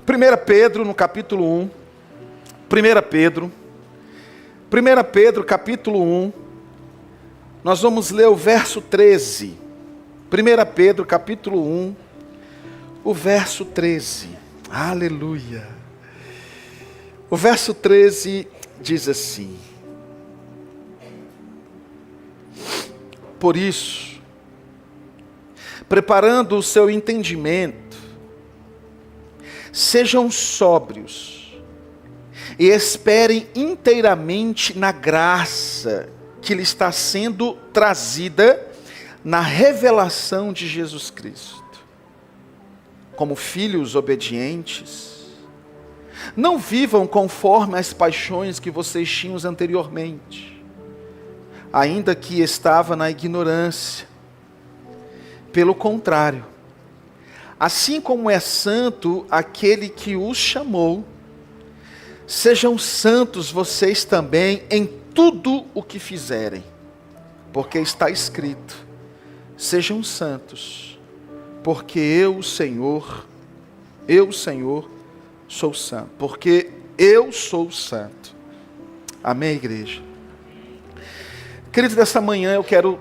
1 Pedro, no capítulo 1. 1 Pedro, capítulo 1. Nós vamos ler o verso 13. 1 Pedro, capítulo 1, o verso 13. Aleluia. O verso 13 diz assim: Por isso, preparando o seu entendimento, sejam sóbrios e esperem inteiramente na graça que lhe está sendo trazida na revelação de Jesus Cristo. Como filhos obedientes, não vivam conforme as paixões que vocês tinham anteriormente, ainda que estava na ignorância. Pelo contrário, assim como é santo aquele que os chamou, sejam santos vocês também em tudo o que fizerem, porque está escrito: sejam santos, porque eu, o Senhor, sou santo. Porque eu sou santo. Amém, igreja? Queridos, dessa manhã eu quero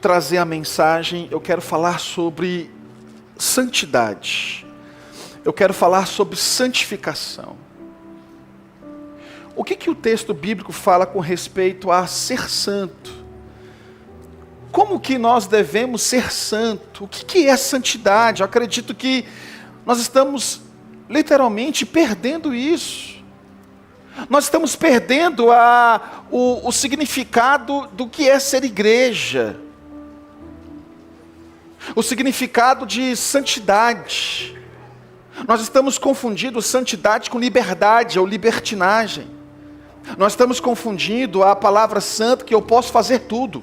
trazer a mensagem, eu quero falar sobre santidade. Eu quero falar sobre santificação. O que o texto bíblico fala com respeito a ser santo? Como que nós devemos ser santo? O que é santidade? Eu acredito que nós estamos literalmente perdendo isso. Nós estamos perdendo o significado do que é ser igreja. O significado de santidade. Nós estamos confundindo santidade com liberdade ou libertinagem. Nós estamos confundindo a palavra santo, que eu posso fazer tudo.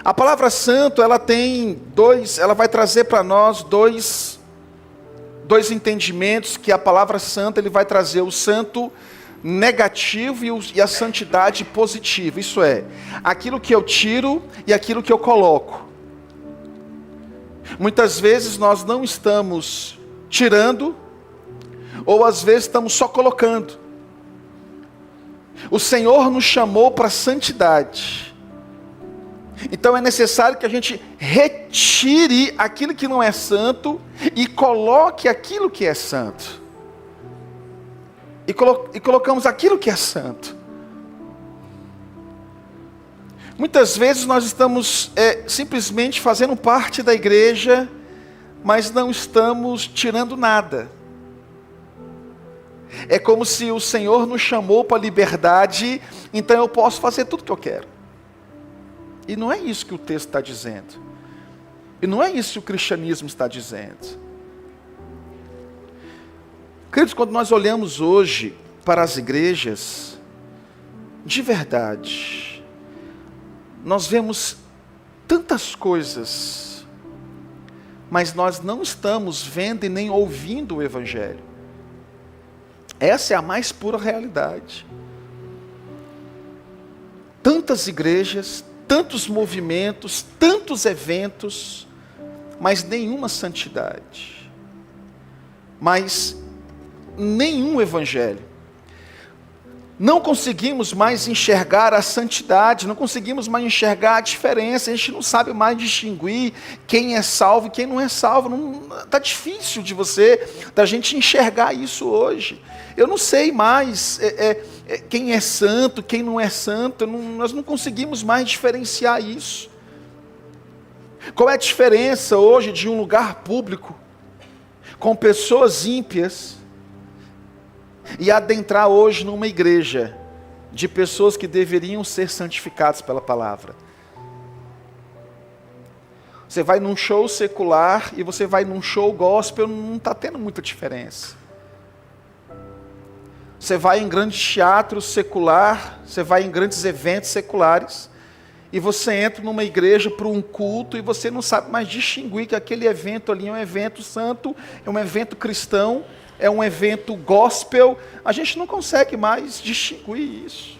A palavra santo, ela vai trazer para nós dois entendimentos, que a palavra santo, ele vai trazer o santo negativo e a santidade positiva. Isso é, aquilo que eu tiro e aquilo que eu coloco. Muitas vezes nós não estamos tirando, ou às vezes estamos só colocando. O Senhor nos chamou para a santidade. Então é necessário que a gente retire aquilo que não é santo e coloque aquilo que é santo. E colocamos aquilo que é santo. Muitas vezes nós estamos simplesmente fazendo parte da igreja, mas não estamos tirando nada. É como se o Senhor nos chamou para a liberdade, então eu posso fazer tudo que eu quero. E não é isso que o texto está dizendo. E não é isso que o cristianismo está dizendo. Queridos, quando nós olhamos hoje para as igrejas, de verdade, nós vemos tantas coisas, mas nós não estamos vendo e nem ouvindo o Evangelho. Essa é a mais pura realidade. Tantas igrejas, tantos movimentos, tantos eventos, mas nenhuma santidade. Mas nenhum evangelho. Não conseguimos mais enxergar a santidade, não conseguimos mais enxergar a diferença, a gente não sabe mais distinguir quem é salvo e quem não é salvo. Está difícil da gente enxergar isso hoje. Eu não sei mais quem é santo, quem não é santo, nós não conseguimos mais diferenciar isso. Qual é a diferença hoje de um lugar público, com pessoas ímpias, e adentrar hoje numa igreja de pessoas que deveriam ser santificadas pela palavra? Você vai num show secular e você vai num show gospel, não está tendo muita diferença. Você vai em grande teatro secular, você vai em grandes eventos seculares, e você entra numa igreja para um culto e você não sabe mais distinguir que aquele evento ali é um evento santo, é um evento cristão, é um evento gospel. A gente não consegue mais distinguir isso.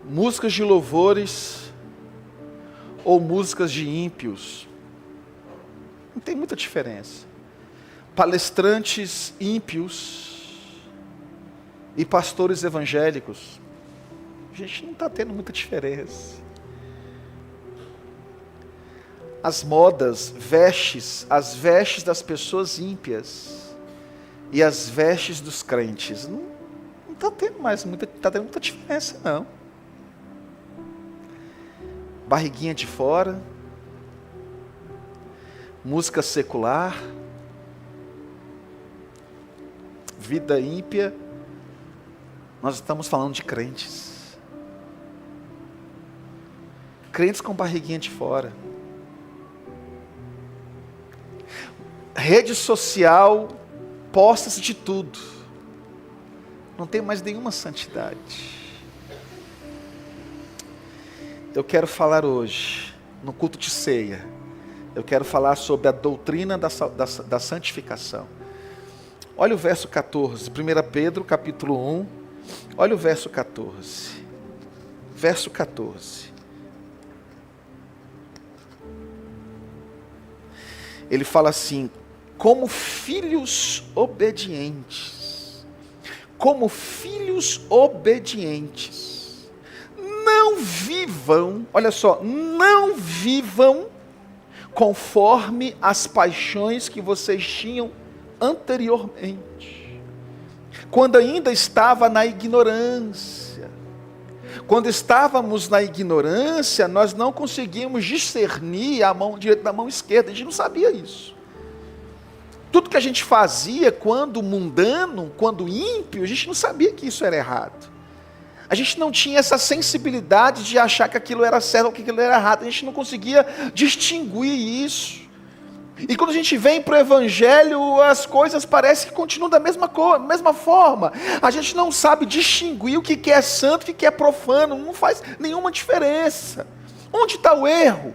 Músicas de louvores ou músicas de ímpios Não tem muita diferença. Palestrantes ímpios e pastores evangélicos, a gente não está tendo muita diferença. As modas, as vestes das pessoas ímpias e as vestes dos crentes, não está tendo muita diferença, não. Barriguinha de fora, música secular, vida ímpia. Nós estamos falando de crentes. Crentes com barriguinha de fora. Rede social, posta-se de tudo. Não tem mais nenhuma santidade. Eu quero falar hoje, no culto de ceia, eu quero falar sobre a doutrina da santificação. Olha o verso 14, 1 Pedro capítulo 1, olha o verso 14. Verso 14. Ele fala assim: como filhos obedientes, não vivam, olha só, não vivam conforme as paixões que vocês tinham anteriormente, quando ainda estava na ignorância. Quando estávamos na ignorância, nós não conseguíamos discernir a mão direita da mão esquerda, a gente não sabia isso. Tudo que a gente fazia quando mundano, quando ímpio, a gente não sabia que isso era errado. A gente não tinha essa sensibilidade de achar que aquilo era certo ou que aquilo era errado, a gente não conseguia distinguir isso. E quando a gente vem para o Evangelho, as coisas parecem que continuam da mesma forma. A gente não sabe distinguir o que é santo e o que é profano, não faz nenhuma diferença. Onde está o erro?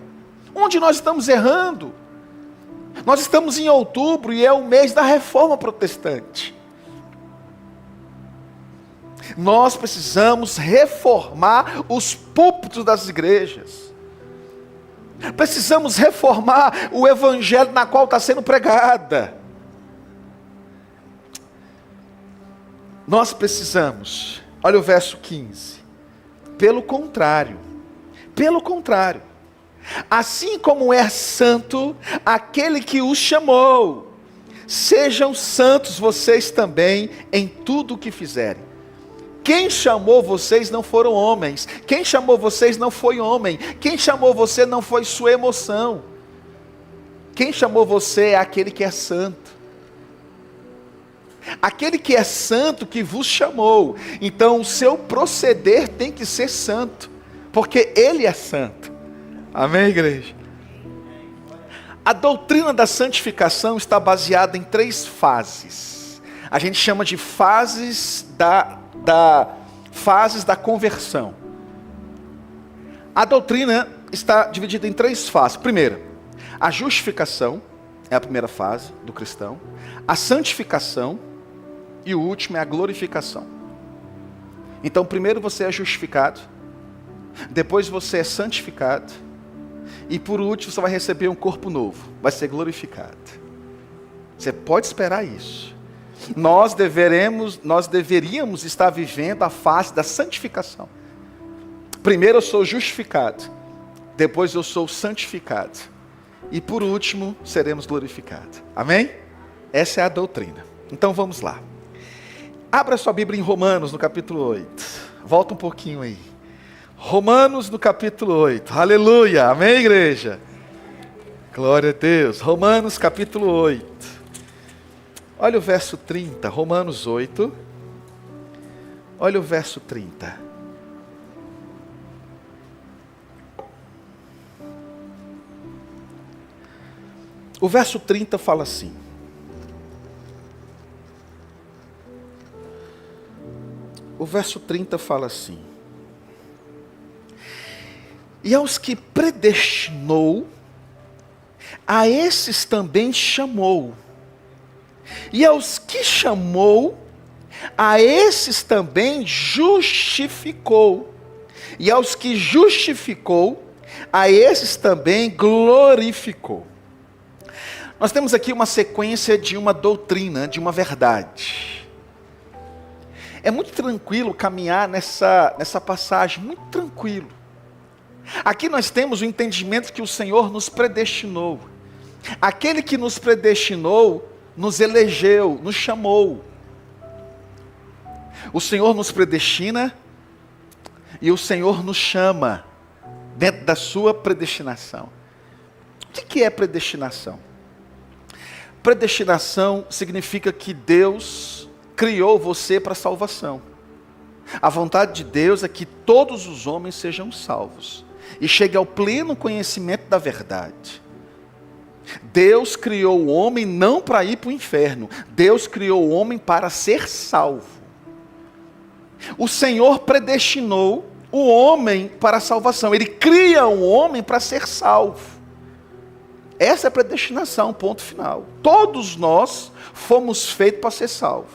Onde nós estamos errando? Nós estamos em outubro e é o mês da Reforma Protestante. Nós precisamos reformar os púlpitos das igrejas. Precisamos reformar o evangelho na qual está sendo pregada. Nós precisamos, olha o verso 15. Pelo contrário, assim como é santo aquele que os chamou, sejam santos vocês também em tudo o que fizerem. Quem chamou vocês não foram homens. Quem chamou vocês não foi homem. Quem chamou você não foi sua emoção. Quem chamou você é aquele que é santo. Aquele que é santo que vos chamou. Então o seu proceder tem que ser santo, porque Ele é santo. Amém, igreja? A doutrina da santificação está baseada em 3 fases. A gente chama de fases da conversão. A doutrina está dividida em 3 fases. Primeiro, a justificação é a primeira fase do cristão. A santificação e o último é a glorificação. Então, primeiro você é justificado, depois você é santificado e por último você vai receber um corpo novo, vai ser glorificado. Você pode esperar isso. Nós deveríamos estar vivendo a fase da santificação. Primeiro eu sou justificado, depois eu sou santificado, e por último seremos glorificados. Amém? Essa é a doutrina. Então vamos lá. Abra sua Bíblia em Romanos, no capítulo 8. Volta um pouquinho aí. Romanos, no capítulo 8. Aleluia. Amém, igreja? Glória a Deus. Romanos, capítulo 8. Olha o verso 30, Romanos 8. Olha o verso 30. O verso 30 fala assim: o verso 30 fala assim: e aos que predestinou, a esses também chamou. E aos que chamou, a esses também justificou. E aos que justificou, a esses também glorificou. Nós temos aqui uma sequência de uma doutrina, de uma verdade. É muito tranquilo caminhar nessa passagem, muito tranquilo. Aqui nós temos o entendimento que o Senhor nos predestinou. Aquele que nos predestinou, nos elegeu, nos chamou. O Senhor nos predestina e o Senhor nos chama dentro da sua predestinação. O que é predestinação? Predestinação significa que Deus criou você para salvação. A vontade de Deus é que todos os homens sejam salvos e cheguem ao pleno conhecimento da verdade. Deus criou o homem não para ir para o inferno. Deus criou o homem para ser salvo. O Senhor predestinou o homem para a salvação. Ele cria o homem para ser salvo. Essa é a predestinação, ponto final. Todos nós fomos feitos para ser salvos.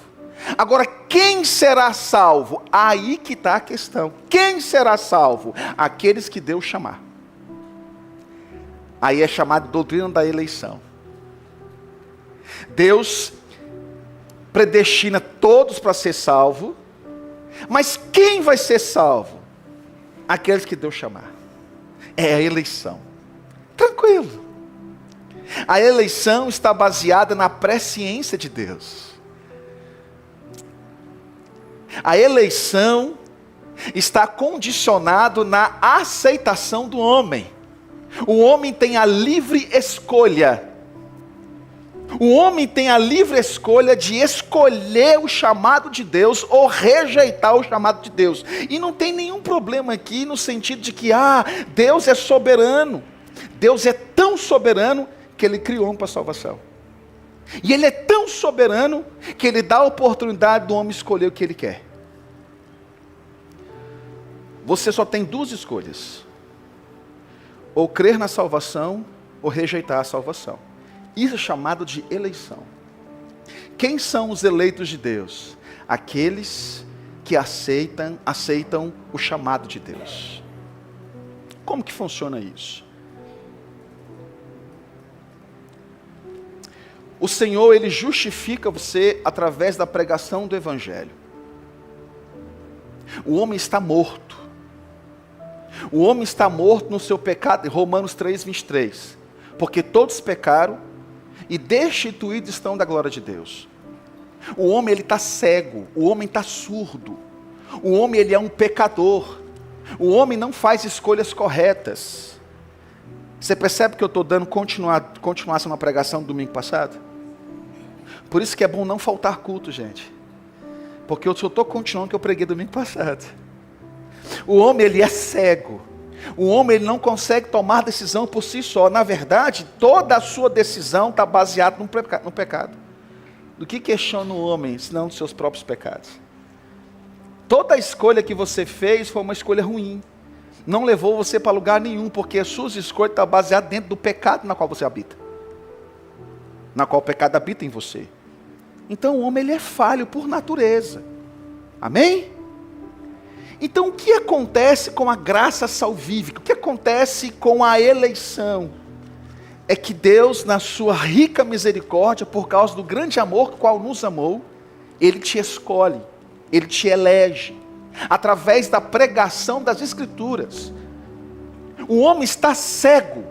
Agora, quem será salvo? Aí que está a questão. Quem será salvo? Aqueles que Deus chamar. Aí é chamado de doutrina da eleição. Deus predestina todos para ser salvo. Mas quem vai ser salvo? Aqueles que Deus chamar. É a eleição. Tranquilo. A eleição está baseada na presciência de Deus. A eleição está condicionado na aceitação do homem. O homem tem a livre escolha. O homem tem a livre escolha de escolher o chamado de Deus ou rejeitar o chamado de Deus. E não tem nenhum problema aqui no sentido de que, Deus é soberano. Deus é tão soberano que Ele criou um para a salvação. E Ele é tão soberano que Ele dá a oportunidade do homem escolher o que ele quer. Você só tem duas escolhas. Ou crer na salvação, ou rejeitar a salvação. Isso é chamado de eleição. Quem são os eleitos de Deus? Aqueles que aceitam o chamado de Deus. Como que funciona isso? O Senhor, Ele justifica você através da pregação do Evangelho. O homem está morto. O homem está morto no seu pecado, Romanos 3:23. Porque todos pecaram e destituídos estão da glória de Deus. O homem, ele está cego. O homem está surdo. O homem, ele é um pecador. O homem não faz escolhas corretas. Você percebe que eu estou dando continuação na pregação do domingo passado? Por isso que é bom não faltar culto, gente. Porque eu só estou continuando o que eu preguei domingo passado. O homem, ele é cego. O homem, ele não consegue tomar decisão por si só. Na verdade, toda a sua decisão está baseada no pecado. Do que questiona o homem, senão dos seus próprios pecados? Toda a escolha que você fez foi uma escolha ruim. Não levou você para lugar nenhum, porque as suas escolhas estão baseadas dentro do pecado na qual você habita. Na qual o pecado habita em você. Então o homem, ele é falho por natureza. Amém? Então o que acontece com a graça salvífica? O que acontece com a eleição? É que Deus, na sua rica misericórdia, por causa do grande amor com o qual nos amou, Ele te escolhe, Ele te elege, através da pregação das Escrituras. O homem está cego.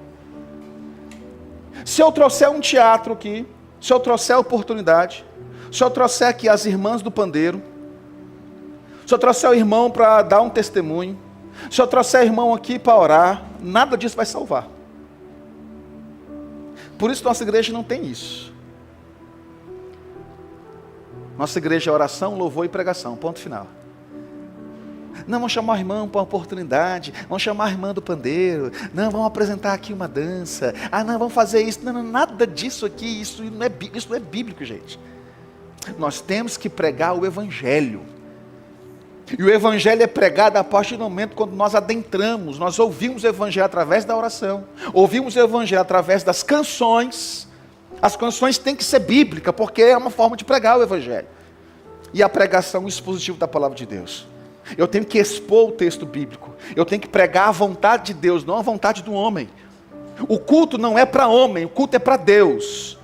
Se eu trouxer um teatro aqui, se eu trouxer a oportunidade, se eu trouxer aqui as irmãs do pandeiro, se eu trouxer o irmão para dar um testemunho, se eu trouxer o irmão aqui para orar, nada disso vai salvar. Por isso nossa igreja não tem isso. Nossa igreja é oração, louvor e pregação, ponto final. Não, vamos chamar o irmão para uma oportunidade, vamos chamar a irmã do pandeiro, não, vamos apresentar aqui uma dança, não, vamos fazer isso, não, nada disso aqui, isso não é bíblico, gente. Nós temos que pregar o Evangelho. E o Evangelho é pregado a partir do momento quando nós adentramos, nós ouvimos o Evangelho através da oração, ouvimos o Evangelho através das canções. As canções têm que ser bíblicas, porque é uma forma de pregar o Evangelho. E a pregação é o expositivo da palavra de Deus. Eu tenho que expor o texto bíblico, eu tenho que pregar a vontade de Deus, não a vontade do homem. O culto não é para homem, o culto é para Deus.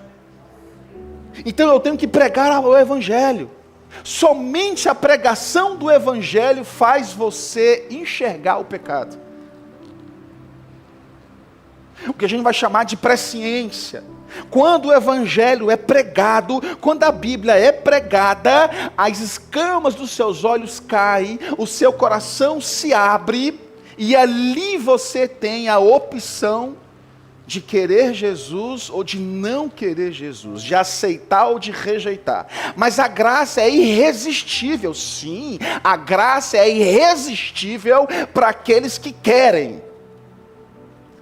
Então eu tenho que pregar o Evangelho. Somente a pregação do Evangelho faz você enxergar o pecado. O que a gente vai chamar de presciência. Quando o Evangelho é pregado, quando a Bíblia é pregada, as escamas dos seus olhos caem, o seu coração se abre, e ali você tem a opção de querer Jesus ou de não querer Jesus, de aceitar ou de rejeitar. Mas a graça é irresistível, sim, a graça é irresistível para aqueles que querem.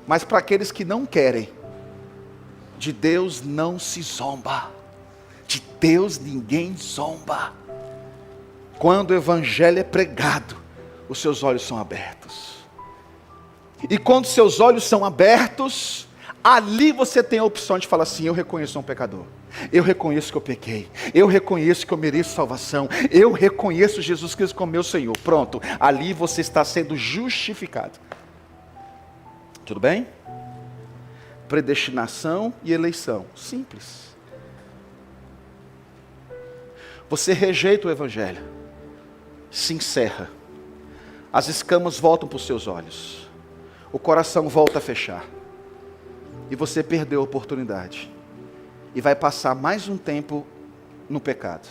Mas para aqueles que não querem, de Deus não se zomba. De Deus ninguém zomba. Quando o Evangelho é pregado, os seus olhos são abertos. E quando seus olhos são abertos, ali você tem a opção de falar assim: eu reconheço um pecador. Eu reconheço que eu pequei. Eu reconheço que eu mereço salvação. Eu reconheço Jesus Cristo como meu Senhor. Pronto, ali você está sendo justificado. Tudo bem? Predestinação e eleição. Simples. Você rejeita o Evangelho. Se encerra. As escamas voltam para os seus olhos. O coração volta a fechar. E você perdeu a oportunidade. E vai passar mais um tempo no pecado.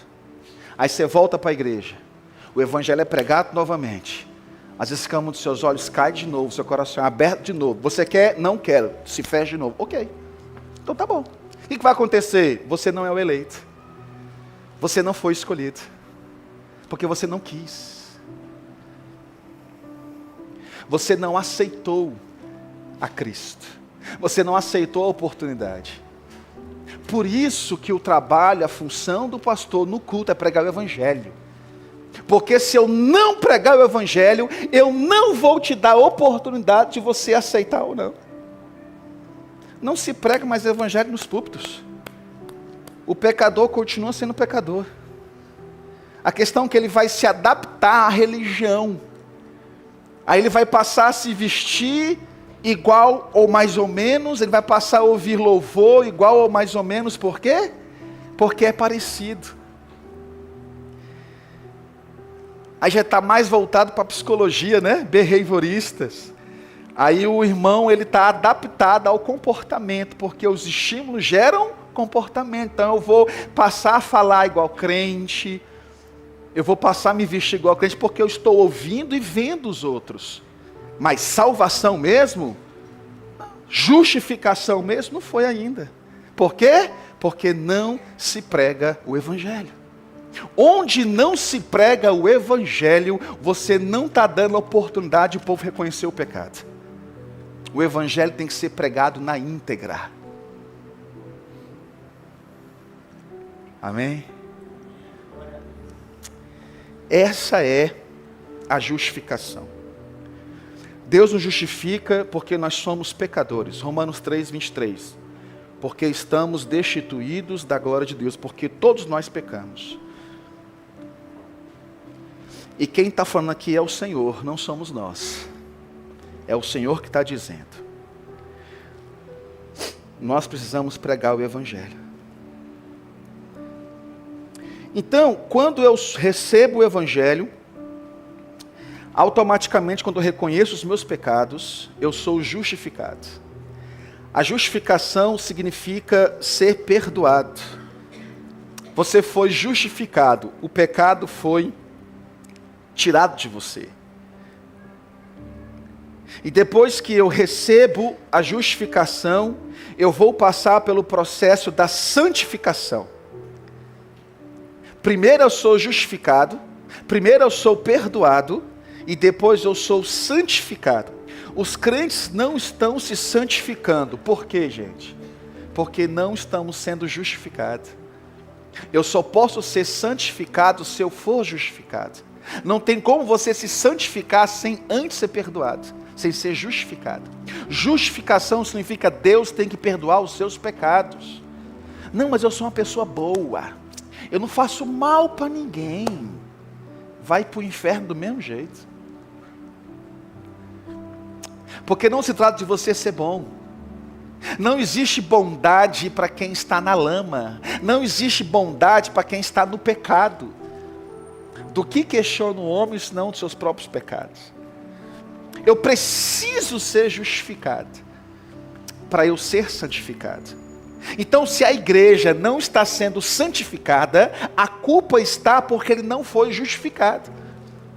Aí você volta para a igreja. O Evangelho é pregado novamente. As escamas dos seus olhos caem de novo, seu coração é aberto de novo. Você quer? Não quero. Se fecha de novo. Ok. Então tá bom. O que vai acontecer? Você não é o eleito. Você não foi escolhido. Porque você não quis. Você não aceitou a Cristo. Você não aceitou a oportunidade. Por isso que o trabalho, a função do pastor no culto é pregar o Evangelho. Porque se eu não pregar o Evangelho, eu não vou te dar a oportunidade de você aceitar ou não. Não se prega mais o Evangelho nos púlpitos. O pecador continua sendo pecador. A questão é que ele vai se adaptar à religião. Aí ele vai passar a se vestir igual ou mais ou menos, ele vai passar a ouvir louvor igual ou mais ou menos, por quê? Porque é parecido. Aí já está mais voltado para a psicologia, né? Behavioristas. Aí o irmão, ele está adaptado ao comportamento, porque os estímulos geram comportamento. Então eu vou passar a falar igual crente, eu vou passar a me vestir igual crente, porque eu estou ouvindo e vendo os outros. Mas salvação mesmo, justificação mesmo, não foi ainda. Por quê? Porque não se prega o Evangelho. Onde não se prega o Evangelho, você não está dando a oportunidade do povo reconhecer o pecado. O Evangelho tem que ser pregado na íntegra. Amém? Essa é a justificação. Deus nos justifica porque nós somos pecadores. Romanos 3:23. Porque estamos destituídos da glória de Deus, porque todos nós pecamos. E quem está falando aqui é o Senhor, não somos nós. É o Senhor que está dizendo. Nós precisamos pregar o Evangelho. Então, quando eu recebo o Evangelho, automaticamente, quando eu reconheço os meus pecados, eu sou justificado. A justificação significa ser perdoado. Você foi justificado, o pecado foi tirado de você. E depois que eu recebo a justificação, eu vou passar pelo processo da santificação. Primeiro eu sou justificado, primeiro eu sou perdoado, e depois eu sou santificado. Os crentes não estão se santificando. Por quê, gente? Porque não estamos sendo justificados. Eu só posso ser santificado se eu for justificado. Não tem como você se santificar sem antes ser perdoado, sem ser justificado. Justificação significa Deus tem que perdoar os seus pecados. Não, mas eu sou uma pessoa boa. Eu não faço mal para ninguém. Vai para o inferno do mesmo jeito. Porque não se trata de você ser bom. Não existe bondade para quem está na lama. Não existe bondade para quem está no pecado. Do que questiona o homem, senão dos seus próprios pecados? Eu preciso ser justificado para eu ser santificado. Então, se a igreja não está sendo santificada, a culpa está porque ele não foi justificado.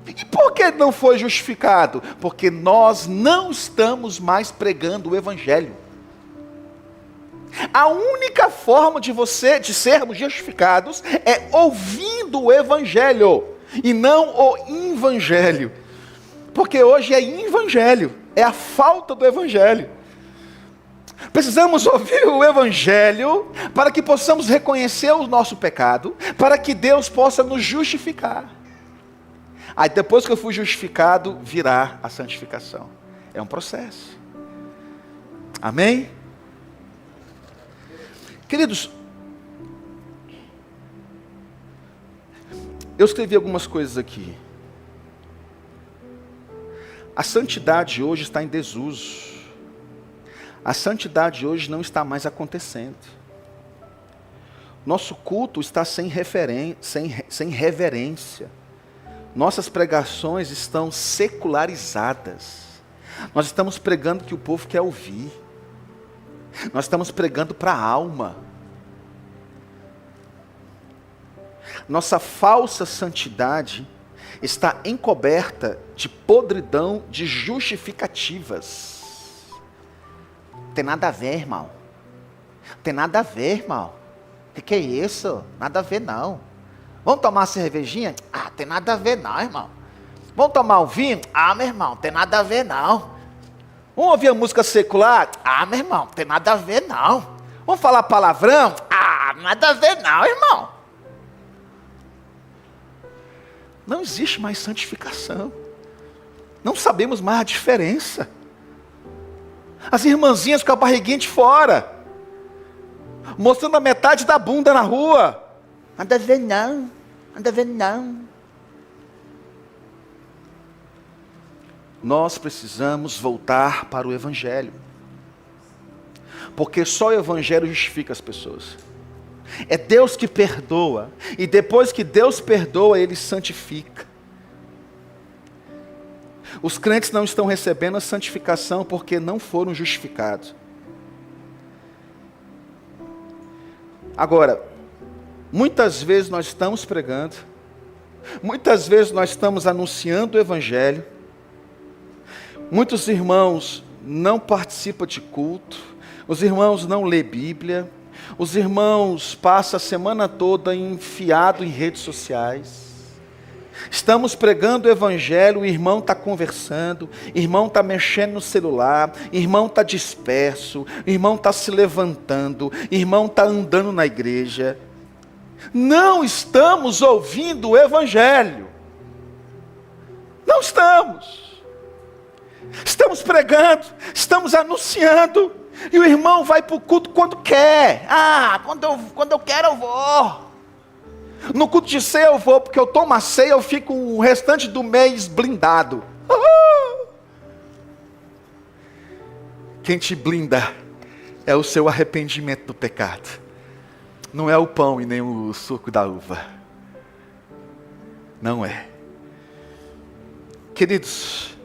E por que ele não foi justificado? Porque nós não estamos mais pregando o evangelho. A única forma de sermos justificados é ouvindo o evangelho e não o evangelho. Porque hoje é evangelho, é a falta do evangelho. Precisamos ouvir o evangelho para que possamos reconhecer o nosso pecado, para que Deus possa nos justificar. Aí depois que eu fui justificado, virá a santificação. É um processo. Amém? Queridos, eu escrevi algumas coisas aqui. A santidade hoje está em desuso. A santidade hoje não está mais acontecendo. Nosso culto está sem reverência. Nossas pregações estão secularizadas. Nós estamos pregando o que o povo quer ouvir. Nós estamos pregando para a alma. Nossa falsa santidade está encoberta de podridão de justificativas. Tem nada a ver, irmão. Tem nada a ver, irmão. O que é isso? Nada a ver, não. Vamos tomar uma cervejinha? Ah, tem nada a ver, não, irmão. Vamos tomar um vinho? Ah, meu irmão, tem nada a ver, não. Vamos ouvir a música secular? Ah, meu irmão, tem nada a ver, não. Vamos falar palavrão? Ah, nada a ver, não, irmão. Não existe mais santificação. Não sabemos mais a diferença. As irmãzinhas com a barriguinha de fora, mostrando a metade da bunda na rua. Nada a ver não, nada a ver não. Nós precisamos voltar para o evangelho. Porque só o evangelho justifica as pessoas. É Deus que perdoa. E depois que Deus perdoa, Ele santifica. Os crentes não estão recebendo a santificação porque não foram justificados. Agora, muitas vezes nós estamos pregando, muitas vezes nós estamos anunciando o evangelho, muitos irmãos não participam de culto, os irmãos não lêem Bíblia, os irmãos passam a semana toda enfiado em redes sociais. Estamos pregando o evangelho, o irmão está conversando, o irmão está mexendo no celular, o irmão está disperso, o irmão está se levantando, o irmão está andando na igreja. Não estamos ouvindo o evangelho. Não estamos. Estamos pregando, estamos anunciando, e o irmão vai para o culto quando quer. Ah, quando eu quero eu vou. No culto de ceia eu vou, porque eu tomo a ceia, eu fico o restante do mês blindado. Quem te blinda é o seu arrependimento do pecado. Não é o pão e nem o suco da uva. Não é. Queridos,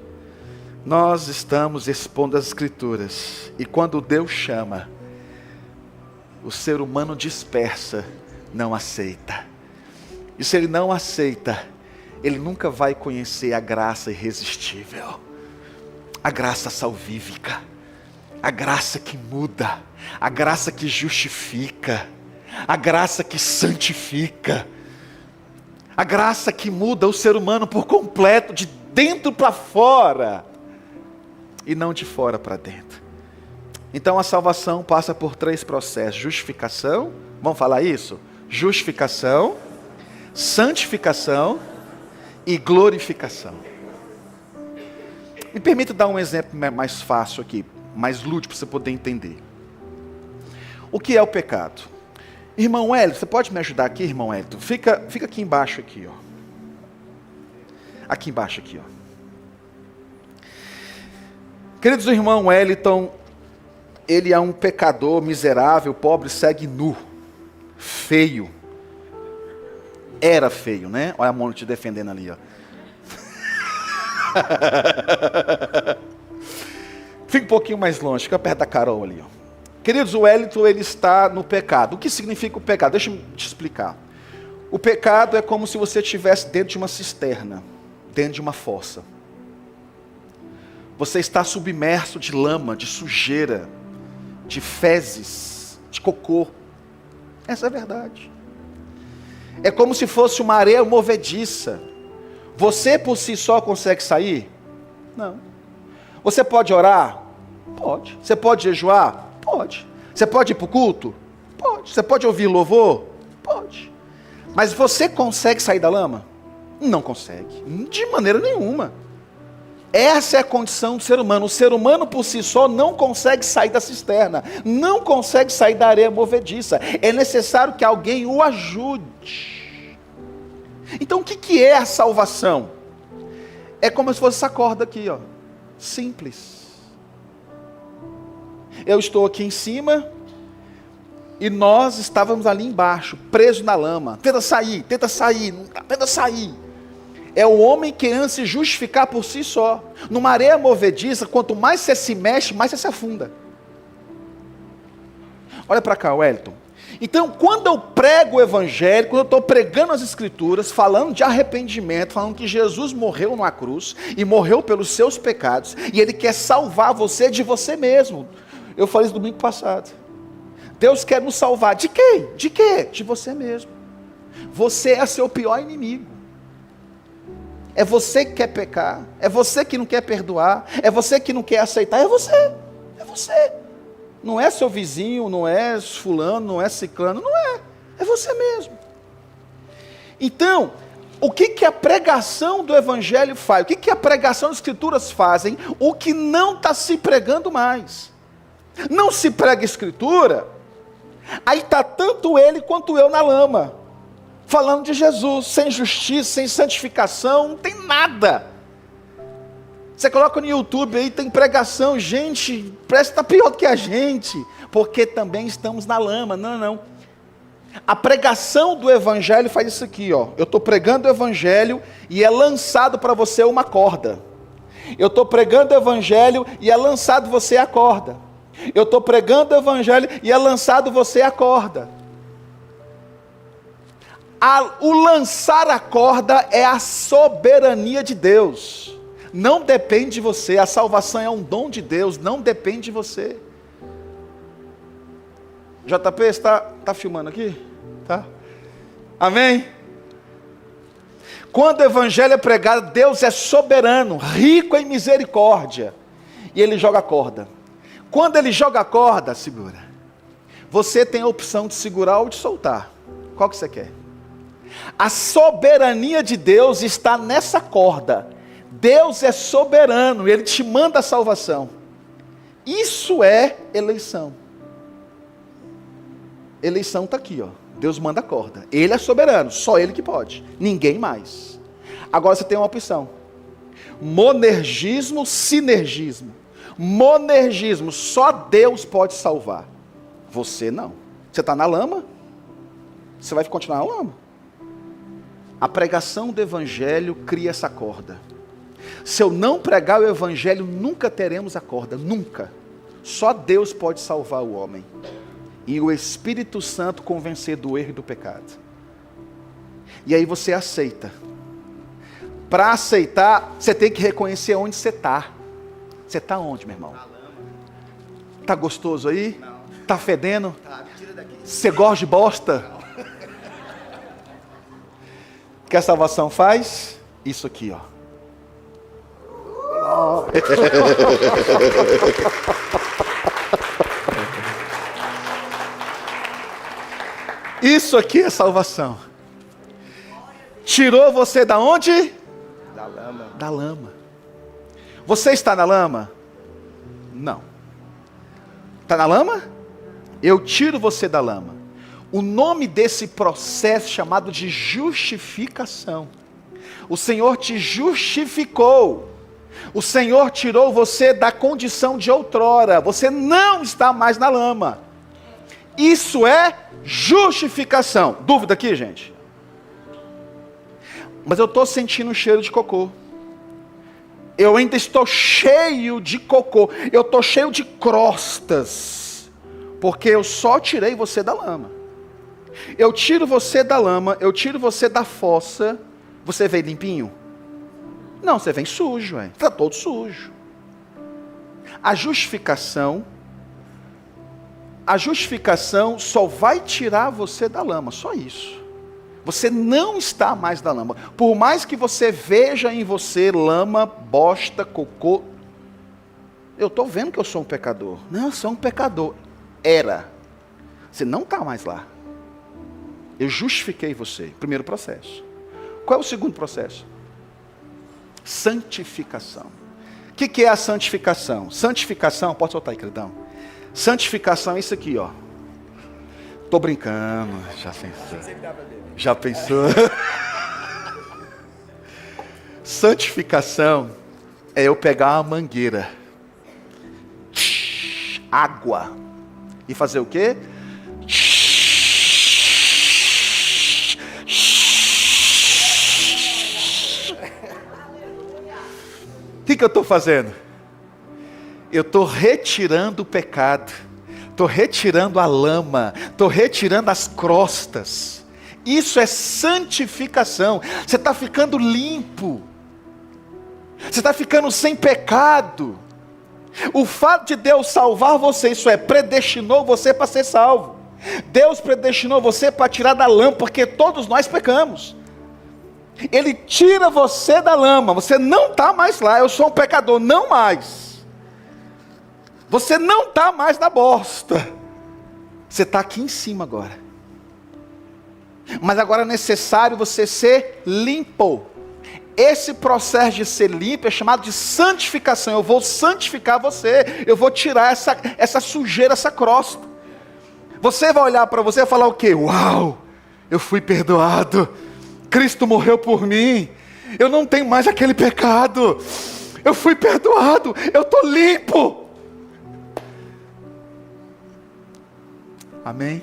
nós estamos expondo as Escrituras. E quando Deus chama, o ser humano dispersa, não aceita. E se ele não aceita, ele nunca vai conhecer a graça irresistível, a graça salvífica, a graça que muda, a graça que justifica, a graça que santifica, a graça que muda o ser humano por completo, de dentro para fora, e não de fora para dentro. Então a salvação passa por 3 processos: justificação, vamos falar isso? Justificação, santificação e glorificação. Me permita dar um exemplo mais fácil aqui, mais lúdico para você poder entender. O que é o pecado? Irmão Hélio, você pode me ajudar aqui, irmão Hélio? Fica aqui embaixo aqui, ó. Aqui embaixo aqui, ó. Queridos irmãos Wellington, ele é um pecador miserável, pobre, segue nu, feio. Era feio, né? Olha a Mônica te defendendo ali, ó. Fica um pouquinho mais longe, fica perto da Carol ali, ó. Queridos, o Wellington, ele está no pecado. O que significa o pecado? Deixa eu te explicar. O pecado é como se você estivesse dentro de uma cisterna, dentro de uma fossa. Você está submerso de lama, de sujeira, de fezes, de cocô. Essa é a verdade. É como se fosse uma areia movediça. Você por si só consegue sair? Não. Você pode orar? Pode. Você pode jejuar? Pode. Você pode ir para o culto? Pode. Você pode ouvir louvor? Pode. Mas você consegue sair da lama? Não consegue. De maneira nenhuma. Essa é a condição do ser humano. O ser humano por si só não consegue sair da cisterna. Não consegue sair da areia movediça. É necessário que alguém o ajude. Então o que é a salvação? É como se fosse essa corda aqui, ó. Simples. Eu estou aqui em cima e nós estávamos ali embaixo, presos na lama. Tenta sair, tenta sair, tenta sair. É o homem querendo se justificar por si só. Numa areia movediça, quanto mais você se mexe, mais você se afunda. Olha para cá, Wellington. Então, quando eu prego o evangelho, quando eu estou pregando as escrituras, falando de arrependimento, falando que Jesus morreu numa cruz, e morreu pelos seus pecados, e Ele quer salvar você de você mesmo. Eu falei isso domingo passado. Deus quer nos salvar. De quem? De quê? De você mesmo. Você é seu pior inimigo. É você que quer pecar. É você que não quer perdoar. É você que não quer aceitar. É você. É você. Não é seu vizinho, não é fulano, não é ciclano. Não é. É você mesmo. Então, o que a pregação do evangelho faz? O que a pregação das escrituras fazem? O que não está se pregando mais. Não se prega escritura, aí está tanto ele quanto eu na lama, falando de Jesus, sem justiça, sem santificação, não tem nada. Você coloca no YouTube aí, tem pregação, gente, parece que está pior do que a gente, porque também estamos na lama. Não. A pregação do evangelho faz isso aqui, ó. Eu estou pregando o evangelho e é lançado para você uma corda. Eu estou pregando o evangelho e é lançado você a corda. Eu estou pregando o evangelho e é lançado você a corda. O lançar a corda é a soberania de Deus. Não depende de você. A salvação é um dom de Deus, não depende de você. JP, está filmando aqui? Tá? Amém? Quando o evangelho é pregado, Deus é soberano, rico em misericórdia. E Ele joga a corda. Quando Ele joga a corda, segura. Você tem a opção de segurar ou de soltar. Qual que você quer? A soberania de Deus está nessa corda. Deus é soberano, Ele te manda a salvação. Isso é eleição. Eleição está aqui, ó. Deus manda a corda. Ele é soberano, só Ele que pode. Ninguém mais. Agora você tem uma opção. Monergismo, sinergismo. Monergismo, só Deus pode salvar. Você não. Você está na lama, você vai continuar na lama. A pregação do evangelho cria essa corda. Se eu não pregar o evangelho, nunca teremos a corda, nunca. Só Deus pode salvar o homem. E o Espírito Santo convencer do erro e do pecado. E aí você aceita. Para aceitar, você tem que reconhecer onde você está. Você está onde, meu irmão? Está gostoso aí? Não. Está fedendo? Tá, me tira daqui. Você gosta de bosta? Não. O que a salvação faz? Isso aqui, ó. Isso aqui é salvação. Tirou você da onde? Da lama. Da lama. Você está na lama? Não. Está na lama? Eu tiro você da lama. O nome desse processo chamado de justificação. O Senhor te justificou. O Senhor tirou você da condição de outrora. Você não está mais na lama. Isso é justificação. Dúvida aqui, gente? Mas eu estou sentindo um cheiro de cocô. Eu ainda estou cheio de cocô. Eu estou cheio de crostas. Porque eu só tirei você da lama. Eu tiro você da lama, eu tiro você da fossa. Você vem limpinho? Não, você vem sujo, está todo sujo. A justificação só vai tirar você da lama, só isso. Você não está mais na lama. Por mais que você veja em você lama, bosta, cocô, eu estou vendo que eu sou um pecador. Não, eu sou um pecador. Era. Você não está mais lá. Eu justifiquei você. Primeiro processo. Qual é o segundo processo? Santificação. O que é a santificação? Santificação, pode soltar aí, queridão. Santificação é isso aqui, ó. Tô brincando, já pensou? Santificação é eu pegar uma mangueira, água, e fazer o quê? O que eu estou fazendo? Eu estou retirando o pecado, estou retirando a lama, estou retirando as crostas. Isso é santificação. Você está ficando limpo, você está ficando sem pecado. O fato de Deus salvar você, isso é, predestinou você para ser salvo. Deus predestinou você para tirar da lama, porque todos nós pecamos. Ele tira você da lama, você não está mais lá. Eu sou um pecador, não mais. Você não está mais na bosta. Você está aqui em cima agora. Mas agora é necessário você ser limpo. Esse processo de ser limpo é chamado de santificação. Eu vou santificar você. Eu vou tirar essa sujeira, essa crosta. Você vai olhar para você e falar o quê? Uau, eu fui perdoado. Cristo morreu por mim. Eu não tenho mais aquele pecado. Eu fui perdoado. Eu estou limpo. Amém?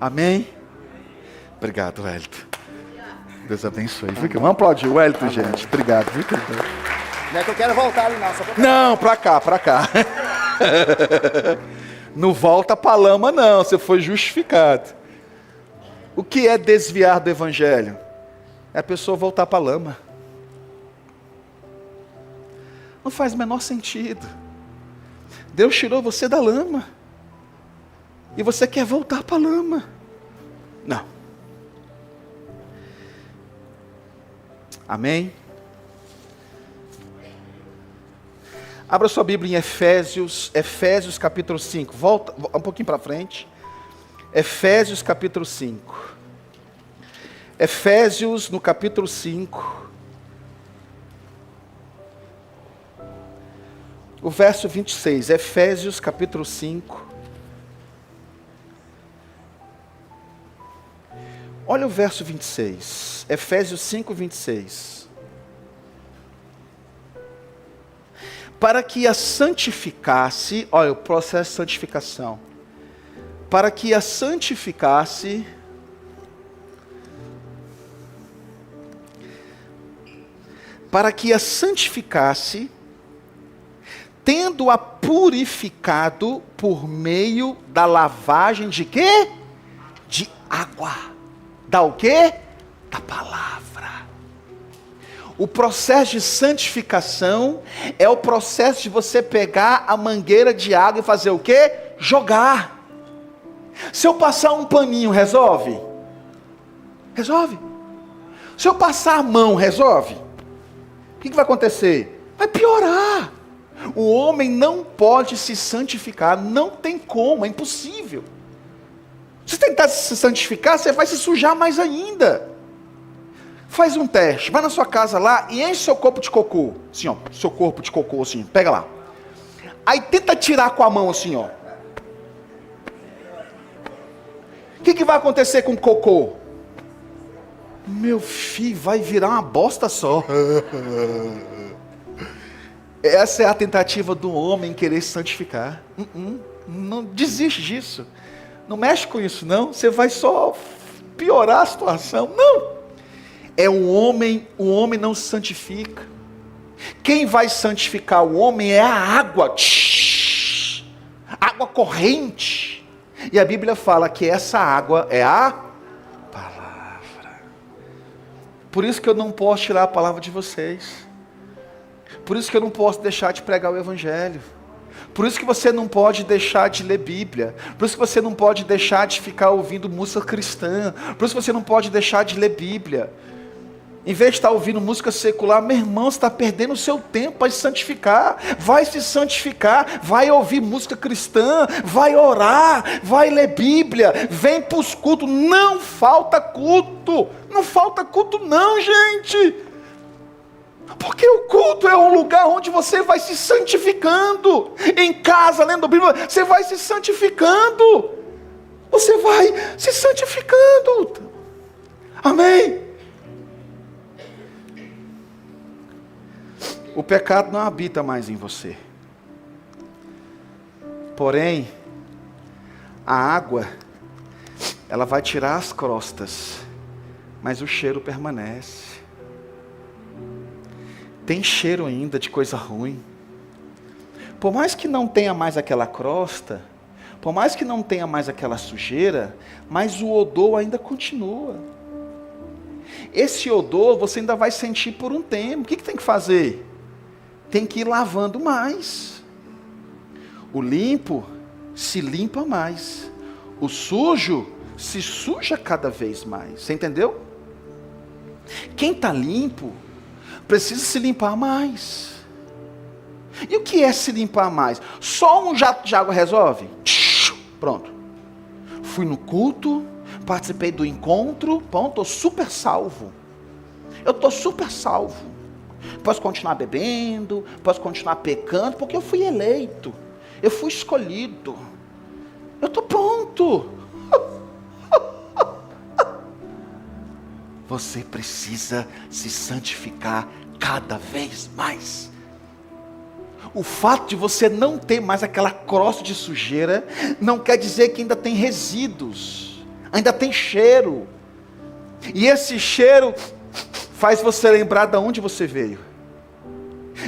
Amém? Obrigado, Wellington. Deus abençoe. Vamos aplaudir o Wellington, gente. Obrigado. Não é que eu quero voltar ali, não. Só pra... Não, para cá. Não volta para a lama, não. Você foi justificado. O que é desviar do evangelho? É a pessoa voltar para a lama. Não faz o menor sentido. Deus tirou você da lama. E você quer voltar para a lama. Não. Amém? Abra sua Bíblia em Efésios capítulo 5. Volta um pouquinho para frente. Efésios capítulo 5. Efésios no capítulo 5. O verso 26. Efésios capítulo 5. Olha o verso 26. Efésios 5, 26. Para que a santificasse, olha o processo de santificação. Para que a santificasse, tendo-a purificado por meio da lavagem de quê? De água. Da o quê? Da palavra. O processo de santificação é o processo de você pegar a mangueira de água e fazer o quê? Jogar. Se eu passar um paninho, resolve? Resolve. Se eu passar a mão, resolve? O que vai acontecer? Vai piorar. O homem não pode se santificar, não tem como, é impossível. Se você tentar se santificar, você vai se sujar mais ainda. Faz um teste, vai na sua casa lá e enche seu corpo de cocô. Assim, ó, seu corpo de cocô, assim, pega lá. Aí tenta tirar com a mão assim, ó. O que vai acontecer com o cocô? Meu filho, vai virar uma bosta só. Essa é a tentativa do homem querer se santificar. Não desiste disso. Não mexe com isso, não. Você vai só piorar a situação. Não. É o homem não se santifica. Quem vai santificar o homem é a água. Água corrente. E a Bíblia fala que essa água é a palavra. Por isso que eu não posso tirar a palavra de vocês. Por isso que eu não posso deixar de pregar o Evangelho. Por isso que você não pode deixar de ler Bíblia. Por isso que você não pode deixar de ficar ouvindo música cristã. Por isso que você não pode deixar de ler Bíblia. Em vez de estar ouvindo música secular, meu irmão, você está perdendo o seu tempo para se santificar. Vai se santificar, vai ouvir música cristã, vai orar, vai ler Bíblia, vem para os cultos. Não falta culto. Não falta culto não, gente. Porque o culto é um lugar onde você vai se santificando. Em casa, lendo a Bíblia, você vai se santificando. Você vai se santificando. Amém? O pecado não habita mais em você. Porém, a água, ela vai tirar as crostas, mas o cheiro permanece. Tem cheiro ainda de coisa ruim. Por mais que não tenha mais aquela crosta, por mais que não tenha mais aquela sujeira, mas o odor ainda continua. Esse odor você ainda vai sentir por um tempo. O que tem que fazer? Tem que ir lavando mais. O limpo se limpa mais. O sujo se suja cada vez mais. Você entendeu? Quem está limpo precisa se limpar mais. E o que é se limpar mais? Só um jato de água resolve? Pronto. Fui no culto, participei do encontro, pronto, estou super salvo. Eu estou super salvo. Posso continuar bebendo, posso continuar pecando, porque eu fui eleito, eu fui escolhido, eu estou pronto. Você precisa se santificar cada vez mais. O fato de você não ter mais aquela crosta de sujeira, não quer dizer que ainda tem resíduos, ainda tem cheiro. E esse cheiro faz você lembrar de onde você veio.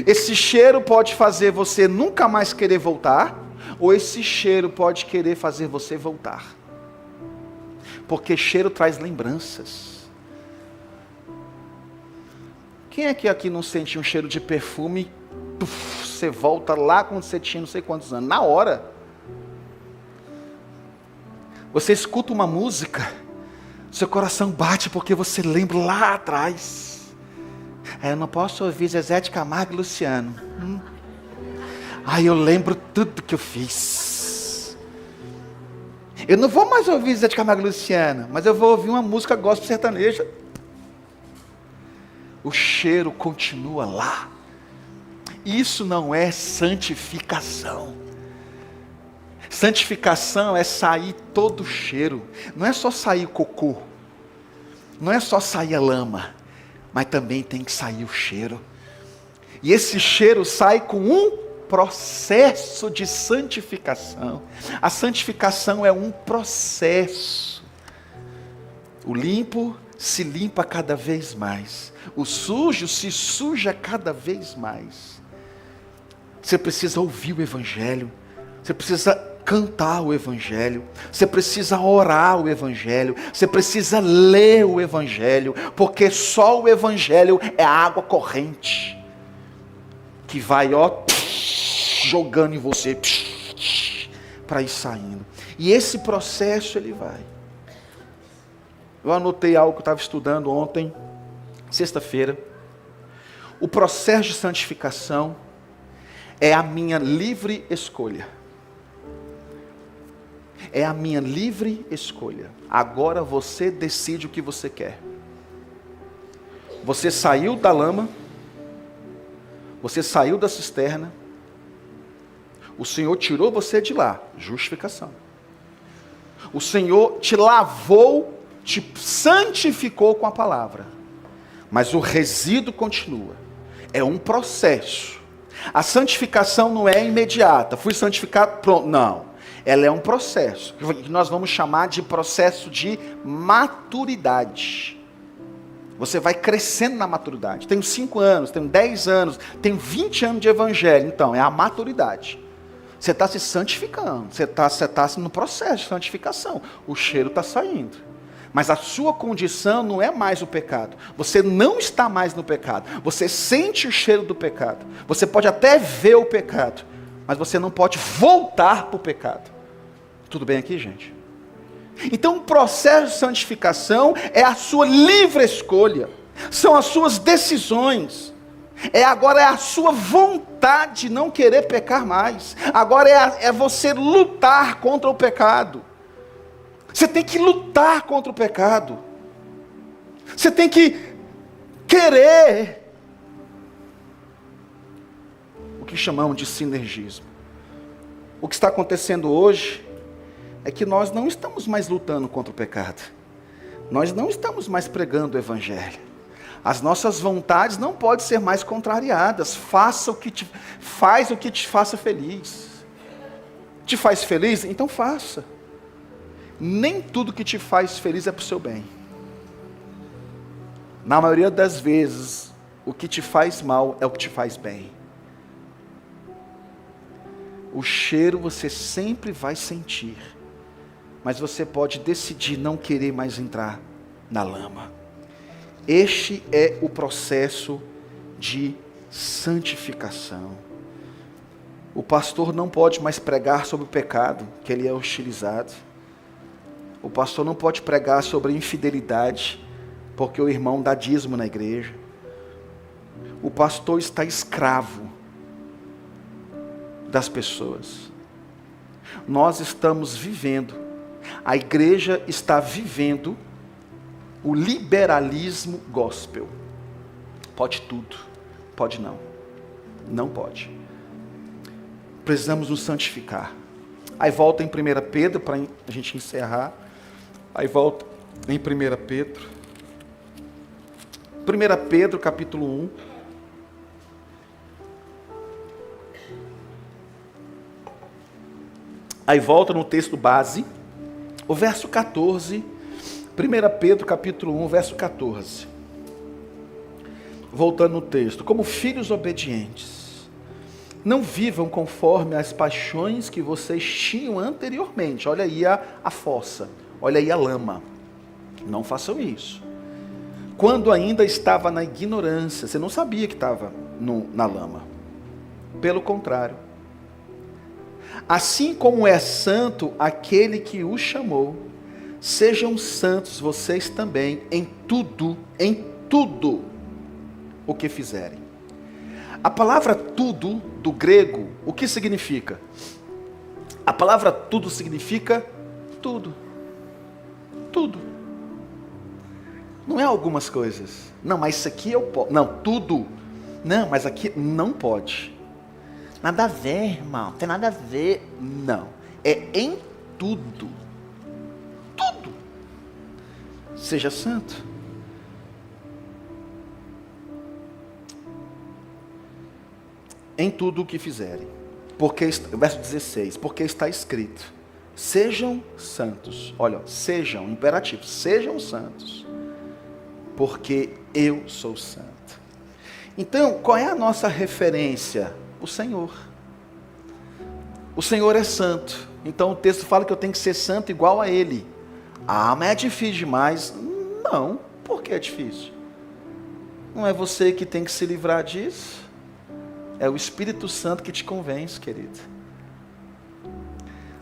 Esse cheiro pode fazer você nunca mais querer voltar, ou esse cheiro pode querer fazer você voltar. Porque cheiro traz lembranças. Quem é que aqui não sente um cheiro de perfume? Você volta lá quando você tinha não sei quantos anos, na hora. Você escuta uma música, seu coração bate porque você lembra lá atrás. Eu não posso ouvir Zezé de Camargo e Luciano. Eu lembro tudo que eu fiz. Eu não vou mais ouvir Zezé de Camargo e Luciano, mas eu vou ouvir uma música gospel sertaneja. O cheiro continua lá. Isso não é santificação. Santificação é sair todo o cheiro. Não é só sair cocô. Não é só sair a lama. Mas também tem que sair o cheiro. E esse cheiro sai com um processo de santificação. A santificação é um processo. O limpo se limpa cada vez mais. O sujo se suja cada vez mais. Você precisa ouvir o Evangelho. Você precisa cantar o Evangelho. Você precisa orar o Evangelho. Você precisa ler o Evangelho. Porque só o Evangelho é a água corrente. Que vai, jogando em você. Para ir saindo. E esse processo ele vai. Eu anotei algo que eu estava estudando ontem. Sexta-feira. O processo de santificação é a minha livre escolha. É a minha livre escolha. Agora você decide o que você quer. Você saiu da lama. Você saiu da cisterna. O Senhor tirou você de lá. Justificação. O Senhor te lavou, te santificou com a palavra. Mas o resíduo continua. É um processo. A santificação não é imediata. Fui santificado, pronto. Não. Ela é um processo, que nós vamos chamar de processo de maturidade. Você vai crescendo na maturidade. Tenho 5 anos, tenho 10 anos, tenho 20 anos de evangelho. Então, é a maturidade. Você está se santificando, você está no processo de santificação. O cheiro está saindo. Mas a sua condição não é mais o pecado. Você não está mais no pecado. Você sente o cheiro do pecado. Você pode até ver o pecado, mas você não pode voltar para o pecado. Tudo bem aqui, gente? Então o processo de santificação é a sua livre escolha. São as suas decisões. Agora é a sua vontade de não querer pecar mais. Agora é você lutar contra o pecado. Você tem que lutar contra o pecado. Você tem que querer o que chamamos de sinergismo. O que está acontecendo hoje é que nós não estamos mais lutando contra o pecado. Nós não estamos mais pregando o evangelho. As nossas vontades não podem ser mais contrariadas. Faz o que te faça feliz. Te faz feliz? Então faça. Nem tudo que te faz feliz é para o seu bem. Na maioria das vezes, o que te faz mal é o que te faz bem. O cheiro você sempre vai sentir, mas você pode decidir não querer mais entrar na lama. Este é o processo de santificação. O pastor não pode mais pregar sobre o pecado, que ele é hostilizado. O pastor não pode pregar sobre infidelidade, porque o irmão dá dízimo na igreja. O pastor está escravo das pessoas. Nós estamos vivendo, a igreja está vivendo o liberalismo gospel. Pode tudo, pode não. Não pode. Precisamos nos santificar. Aí volta em 1 Pedro, para a gente encerrar. Aí volta em 1 Pedro. 1 Pedro, capítulo 1. Aí volta no texto base, o verso 14. 1 Pedro, capítulo 1, verso 14. Voltando no texto. Como filhos obedientes, não vivam conforme as paixões que vocês tinham anteriormente. Olha aí a fossa. Olha aí a lama. Não façam isso. Quando ainda estava na ignorância, você não sabia que estava na lama. Pelo contrário. Assim como é santo aquele que o chamou, sejam santos vocês também em tudo o que fizerem. A palavra tudo, do grego, o que significa? A palavra tudo significa tudo. Tudo. Não é algumas coisas. Não, mas isso aqui eu posso. Não, tudo. Não, mas aqui não pode. Nada a ver, irmão. Não tem nada a ver. Não. É em tudo. Tudo. Seja santo. Em tudo o que fizerem. Verso 16. Porque está escrito: sejam santos. Olha, sejam, imperativo. Sejam santos. Porque eu sou santo. Então, qual é a nossa referência? O Senhor. O Senhor é santo. Então o texto fala que eu tenho que ser santo igual a Ele. Ah, mas é difícil demais. Não, por que é difícil? Não é você que tem que se livrar disso? É o Espírito Santo que te convence, querido.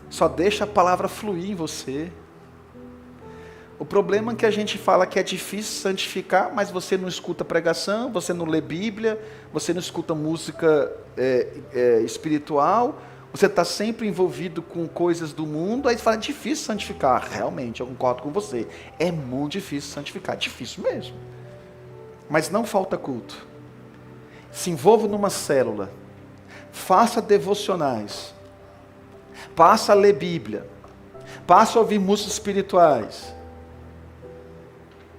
Só deixa a palavra fluir em você. O problema é que a gente fala que é difícil santificar, mas você não escuta pregação, você não lê Bíblia, você não escuta música espiritual, você está sempre envolvido com coisas do mundo, aí você fala, é difícil santificar. Realmente, eu concordo com você. É muito difícil santificar, difícil mesmo. Mas não falta culto. Se envolva numa célula, faça devocionais, passa a ler Bíblia, passa a ouvir músicas espirituais.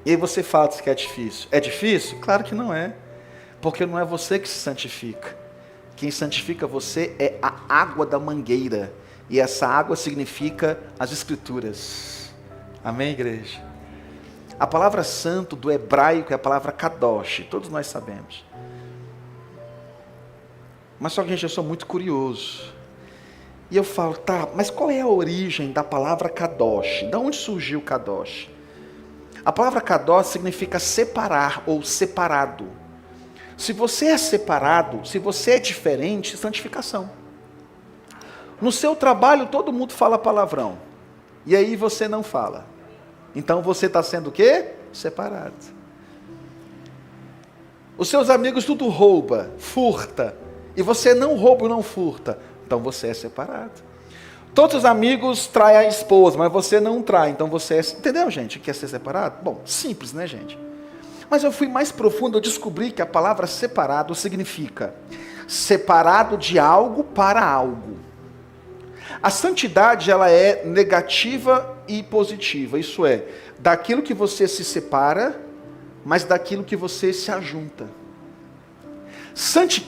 E aí você fala que é difícil. É difícil? Claro que não é. Porque não é você que se santifica. Quem santifica você é a água da mangueira. E essa água significa as Escrituras. Amém, igreja? A palavra santo do hebraico é a palavra kadosh. Todos nós sabemos. Mas só que, gente, eu sou muito curioso. E eu falo, tá, mas qual é a origem da palavra kadosh? De onde surgiu kadosh? A palavra kadosh significa separar ou separado. Se você é separado, se você é diferente, santificação. No seu trabalho todo mundo fala palavrão. E aí você não fala. Então você está sendo o quê? Separado. Os seus amigos tudo rouba, furta. E você não rouba e não furta. Então você é separado. Todos os amigos traem a esposa, mas você não trai. Então você é... Entendeu, gente, o que é ser separado? Bom, simples, né, gente? Mas eu fui mais profundo, eu descobri que a palavra separado significa separado de algo para algo. A santidade, ela é negativa e positiva. Isso é, daquilo que você se separa, mas daquilo que você se ajunta.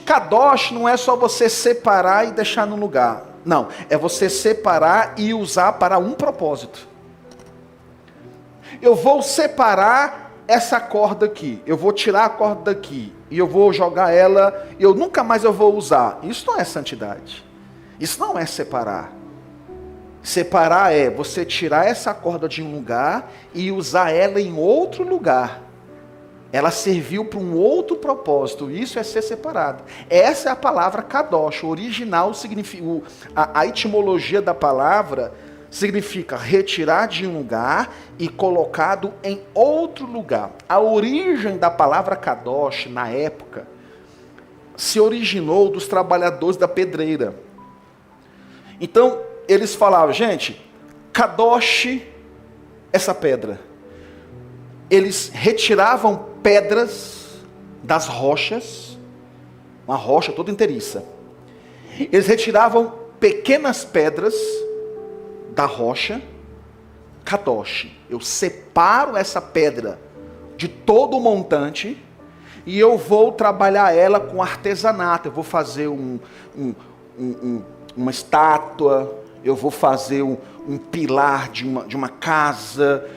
Kadosh não é só você separar e deixar no lugar. Não, é você separar e usar para um propósito. Eu vou separar essa corda aqui. Eu vou tirar a corda daqui. E eu vou jogar ela. E eu nunca mais eu vou usar. Isso não é santidade. Isso não é separar. Separar é você tirar essa corda de um lugar e usar ela em outro lugar. Ela serviu para um outro propósito. Isso é ser separado. Essa é a palavra kadosh. O original significa... A etimologia da palavra significa retirar de um lugar e colocado em outro lugar. A origem da palavra kadosh, na época, se originou dos trabalhadores da pedreira. Então, eles falavam, gente, kadosh, essa pedra. Eles retiravam pedras das rochas, uma rocha toda inteiriça. Eles retiravam pequenas pedras da rocha, kadosh. Eu separo essa pedra de todo o montante e eu vou trabalhar ela com artesanato. Eu vou fazer uma estátua, eu vou fazer um pilar de uma casa.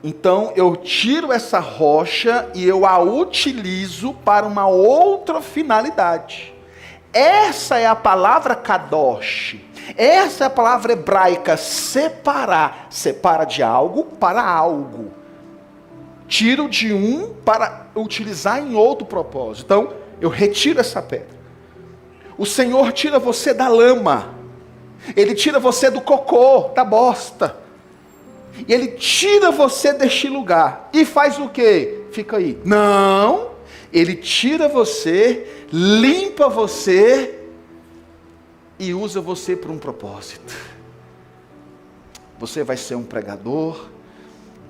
Então eu tiro essa rocha e eu a utilizo para uma outra finalidade. Essa é a palavra kadosh. Essa é a palavra hebraica, separar. Separa de algo para algo. Tiro de um para utilizar em outro propósito. Então eu retiro essa pedra. O Senhor tira você da lama. Ele tira você do cocô, da bosta. E Ele tira você deste lugar. E faz o quê? Fica aí. Não. Ele tira você, limpa você e usa você para um propósito. Você vai ser um pregador.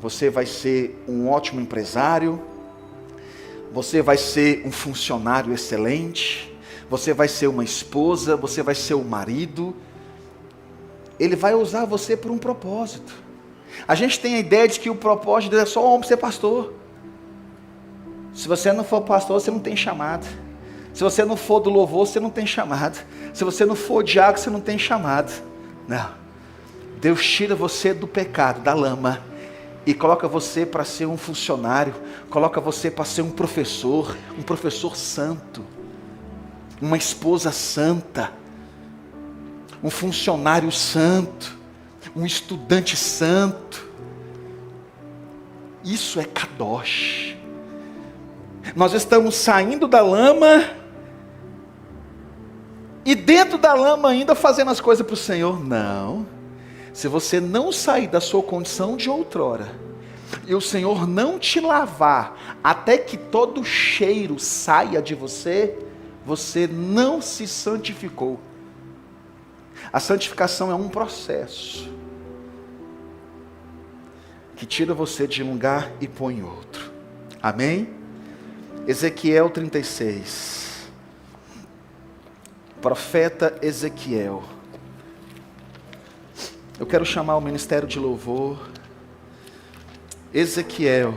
Você vai ser um ótimo empresário. Você vai ser um funcionário excelente. Você vai ser uma esposa. Você vai ser um marido. Ele vai usar você por um propósito. A gente tem a ideia de que o propósito de Deus é só o homem ser pastor. Se você não for pastor, você não tem chamado. Se você não for do louvor, você não tem chamado. Se você não for diácono, você não tem chamado. Não. Deus tira você do pecado, da lama, e coloca você para ser um funcionário, coloca você para ser um professor santo, uma esposa santa, um funcionário santo, um estudante santo. Isso é kadosh. Nós estamos saindo da lama e dentro da lama ainda fazendo as coisas para o Senhor. Não. Se você não sair da sua condição de outrora e o Senhor não te lavar até que todo cheiro saia de você, você não se santificou. A santificação é um processo que tira você de um lugar e põe em outro. Amém? Ezequiel 36. Profeta Ezequiel. Eu quero chamar o ministério de louvor. Ezequiel.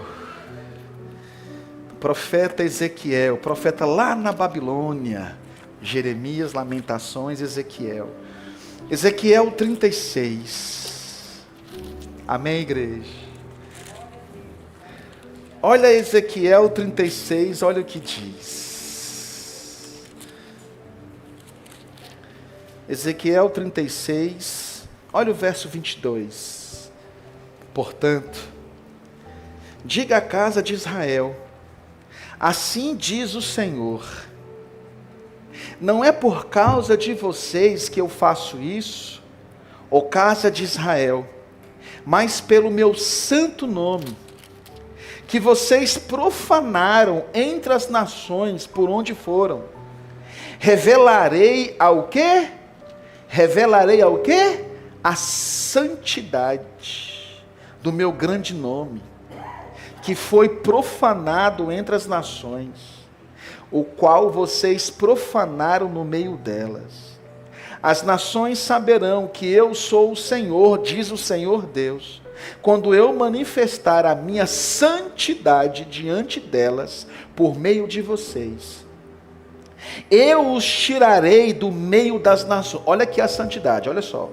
Profeta Ezequiel. Profeta lá na Babilônia. Jeremias, Lamentações, Ezequiel. Ezequiel 36. Amém, igreja? Olha Ezequiel 36, olha o que diz. Ezequiel 36, olha o verso 22. Portanto, diga à casa de Israel, assim diz o Senhor, não é por causa de vocês que eu faço isso, ó casa de Israel, mas pelo meu santo nome, que vocês profanaram entre as nações por onde foram. Revelarei ao quê? Revelarei ao quê? A santidade do meu grande nome, que foi profanado entre as nações, o qual vocês profanaram no meio delas. As nações saberão que eu sou o Senhor, diz o Senhor Deus, quando eu manifestar a minha santidade diante delas, por meio de vocês. Eu os tirarei do meio das nações. Olha aqui a santidade, olha só.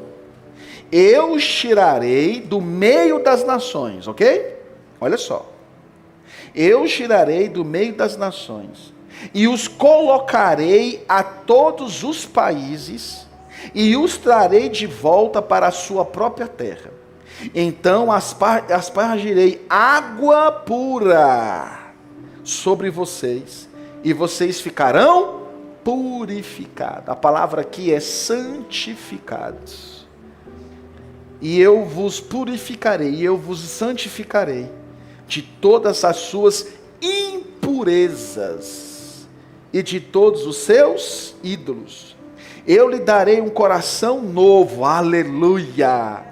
Eu os tirarei do meio das nações, ok? Olha só. Eu os tirarei do meio das nações, e os colocarei a todos os países, e os trarei de volta para a sua própria terra. Então aspargirei água pura sobre vocês, e vocês ficarão purificados. A palavra aqui é santificados. E eu vos purificarei, e eu vos santificarei de todas as suas impurezas e de todos os seus ídolos. Eu lhe darei um coração novo, aleluia,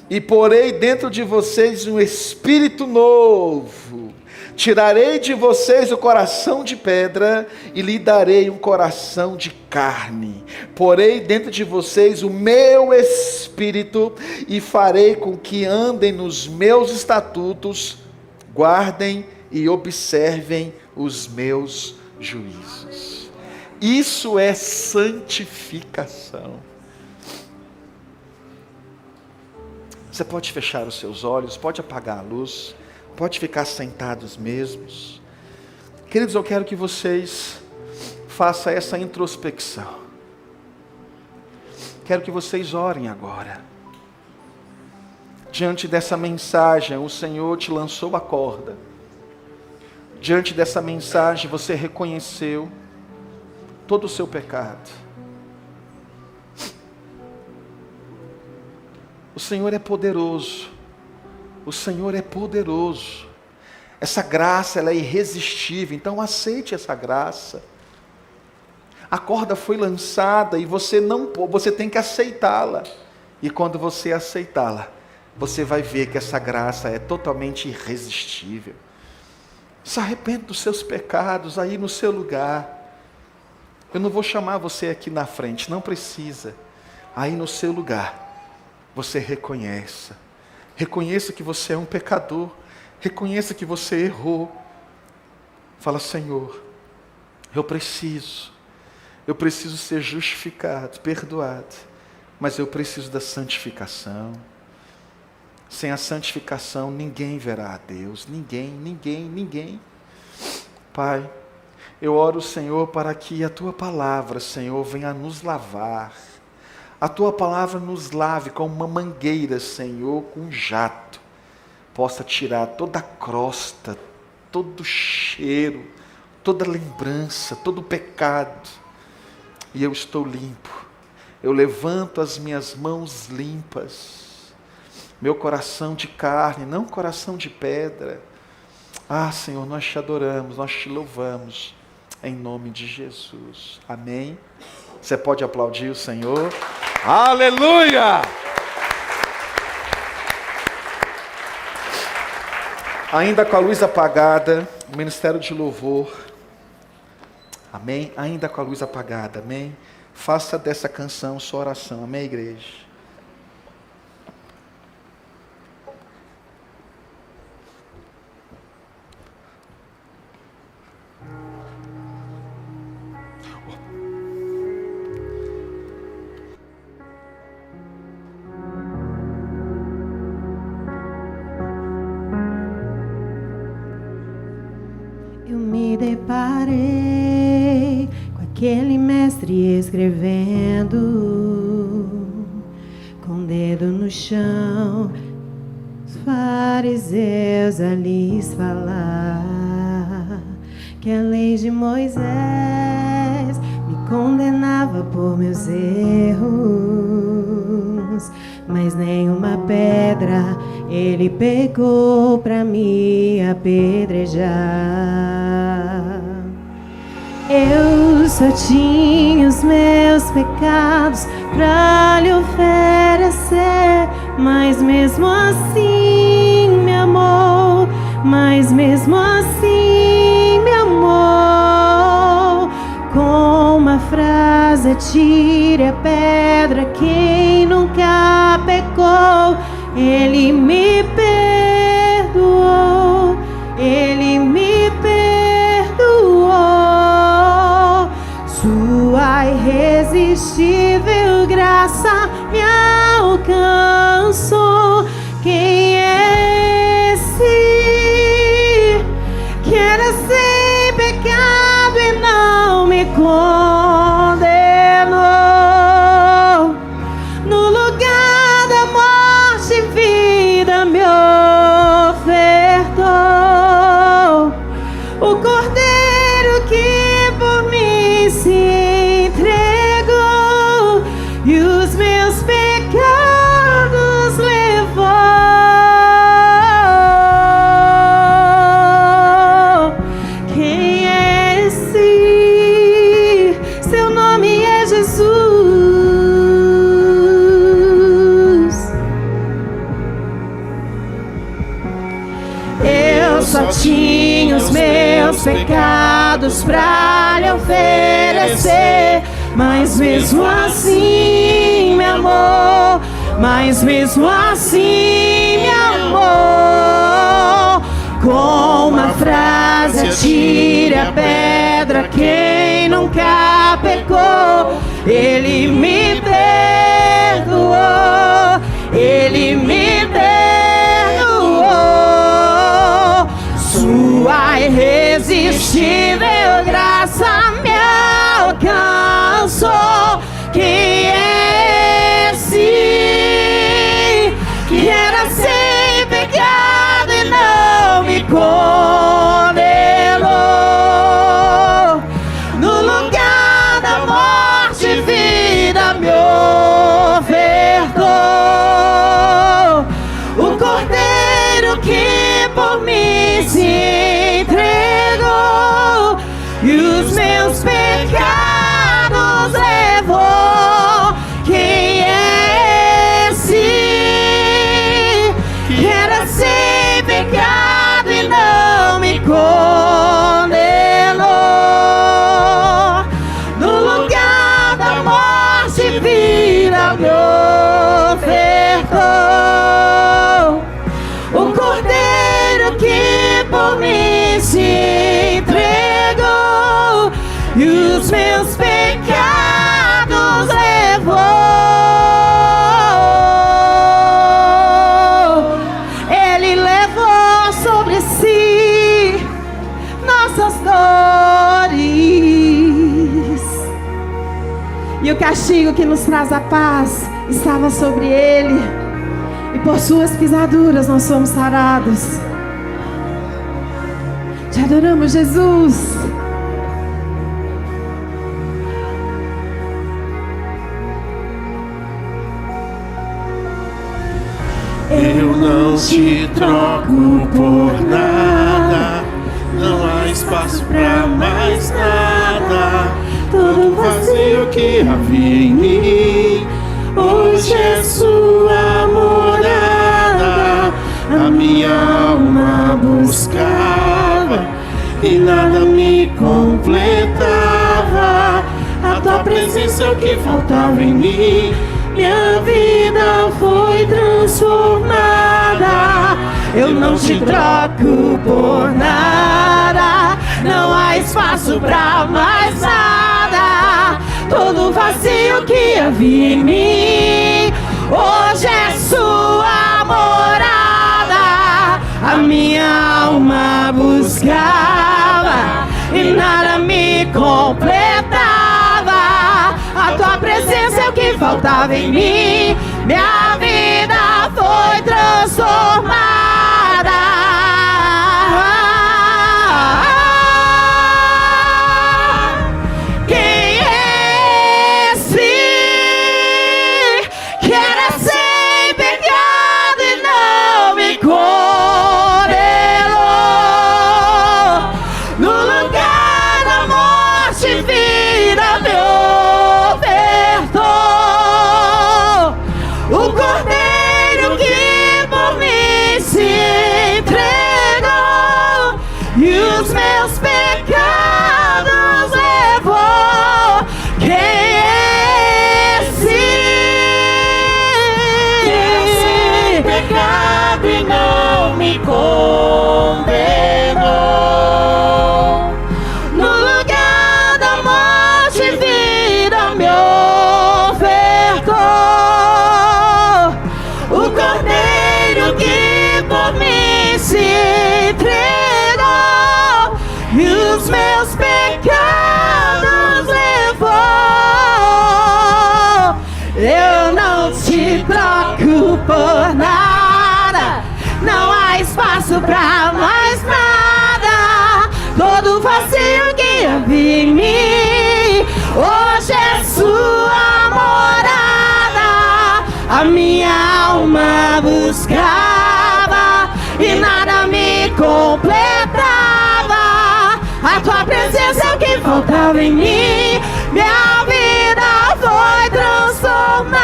e porei dentro de vocês um espírito novo. Tirarei de vocês o coração de pedra e lhe darei um coração de carne. Porei dentro de vocês o meu espírito e farei com que andem nos meus estatutos, guardem e observem os meus juízos. Isso é santificação. Você pode fechar os seus olhos, pode apagar a luz, pode ficar sentados mesmos. Queridos, eu quero que vocês façam essa introspecção. Quero que vocês orem agora. Diante dessa mensagem, o Senhor te lançou a corda. Diante dessa mensagem, você reconheceu todo o seu pecado. O Senhor é poderoso. O Senhor é poderoso. Essa graça, ela é irresistível. Então aceite essa graça. A corda foi lançada e você tem que aceitá-la. E quando você aceitá-la, você vai ver que essa graça é totalmente irresistível. Se arrependa dos seus pecados aí no seu lugar. Eu não vou chamar você aqui na frente, não precisa. Aí no seu lugar, você reconheça que você é um pecador, reconheça que você errou. Fala, Senhor, eu preciso ser justificado, perdoado, mas eu preciso da santificação. Sem a santificação, ninguém verá a Deus, ninguém. Pai, eu oro, Senhor, para que a Tua palavra, Senhor, venha nos lavar. A Tua palavra nos lave com uma mangueira, Senhor, com um jato. Possa tirar toda a crosta, todo cheiro, toda lembrança, todo pecado. E eu estou limpo. Eu levanto as minhas mãos limpas. Meu coração de carne, não coração de pedra. Ah, Senhor, nós te adoramos, nós te louvamos. Em nome de Jesus. Amém. Você pode aplaudir o Senhor. Aleluia! Ainda com a luz apagada, o ministério de louvor. Amém? Ainda com a luz apagada, amém? Faça dessa canção sua oração, amém, igreja? deparei com aquele mestre escrevendo, com o dedo no chão, os fariseus a lhes falar que a lei de Moisés me condenava por meus erros, mas nenhuma pedra ele pegou pra me apedrejar. Eu só tinha os meus pecados pra lhe oferecer, mas mesmo assim me amou, mas mesmo assim me amou. Com uma frase: atire a pedra quem nunca pecou. Ele me perdoou, ele me perdoou. Sua irresistível graça me alcançou. Quem é esse que era sem pecado e não me condenou? No lugar da morte, vida me ofertou. O Cordeiro que por mim se entregou e os meus pecados levou. Quem é esse? Seu nome é Jesus. Eu só tinha os meus pecados pra lhe oferecer, mas mesmo assim me amou, mas mesmo assim me amou. Com uma frase: atire a pedra quem nunca pecou. Ele me perdoou, ele me perdoou. Sua irresistível graça me alcançou. Quem é esse que era sem pecado e não me condenou? No lugar da morte, vida me ofertou. O Cordeiro que por mim se entregou e os meus pecados levou. Quem é esse que era sem pecado e não me condenou? No lugar da morte, vida me ofertou. O Cordeiro que por mim se entregou e os meus pecados levou. Ele levou sobre si nossas dores, e o castigo que nos traz a paz estava sobre ele, e por suas pisaduras nós somos sarados. Te adoramos, Jesus. Eu não te troco por nada, não há espaço pra mais nada. Todo vazio que havia em mim, hoje é sua morada. A minha alma buscava e nada me completava. A tua presença é o que faltava em mim. Minha vida foi transformada. Eu não te troco por nada, não há espaço pra mais nada. Todo vazio que havia em mim, hoje é sua morada. A minha alma buscava e nada me completava. A tua presença é o que faltava em mim. Minha vida foi transformada. Quem é esse que era sem pecado e não me condenou? No lugar da morte, vida me ofertou. O Cordeiro que por mim se entregou e os meus pecados levou. Quem é esse que era sem pecado e não me condenou? No lugar da morte, vida me ofertou. O Cordeiro que por mim se entregou e os meus pecados levou. Eu não te troco por nada, não há espaço pra mais nada. Todo vazio que havia em mim, hoje é sua morada. A minha alma buscava e nada me completava. A tua presença é o que faltava em mim. Minha vida foi transformada.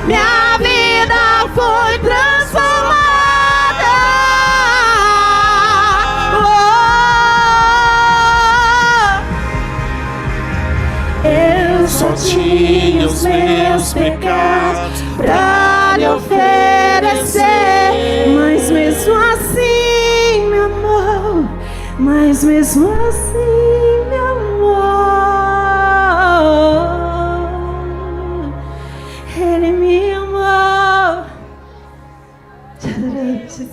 Minha vida foi transformada. Eu só tinha os meus pecados pra lhe oferecer, mas mesmo assim me amou, mas mesmo assim me amou. Ele me amou. Te adorei, Jesus.